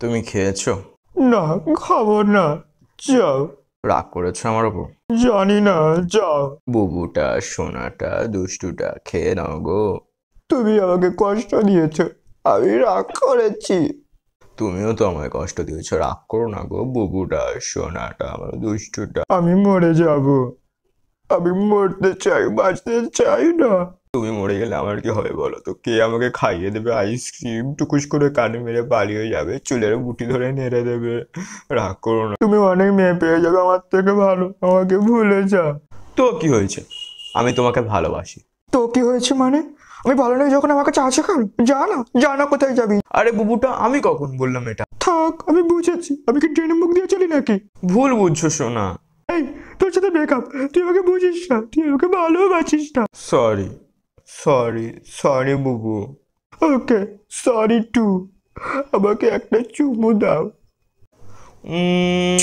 তুমি খেয়েছো? না, খাবো না। যাও। রাগ করেছো আমার ওপর? জানি না, যাও। বুবুটা, সোনাটা, দুষ্টুটা, খেয়ে নাও গো। তুমি আমাকে কষ্ট দিয়েছো, আমি রাগ করেছি। তুমিও তো আমায় কষ্ট দিয়েছো, রাগ করো না গো। বুবুটা, সোনাটা, আমার দুষ্টুটা। আমি মরে যাব। আমি মরতে চাই, বাঁচতে চাই না। তুমি মরে গেলে আমার কি হবে বলো তো? কে আমাকে খাইয়ে দেবে আইসক্রিম? টুকুস করে কানে মেরে পালিয়ে যাবে, চুলের বুটি ধরে নেড়ে দেবে। রাগ করো না। তুমি অনেক মেয়ে পেয়ে যাবে আমার থেকে ভালো, আমাকে ভুলে যাও। তো কি হয়েছে? আমি তোমাকে ভালোবাসি। তো কি হয়েছে মানে? আমি ভালো নেই যখন আমার কাছে আছে কেন? যা না, যা না, কোথায় যাবি? আরে বুবুটা, আমি কখন বললাম এটা? থাক, আমি বুঝেছি। আমি কি ট্রেনে মুখ দিয়ে চলি নাকি? ভুল বুঝছো সোনা। এই, তোর সাথে ব্রেকআপ। তুই আমাকে বুঝিস না, তুই আমাকে ভালোবাসিস না। সরি, সরি, সরি বুবু। ওকে, সরি টু। আমাকে একটা চুমু দাও। উম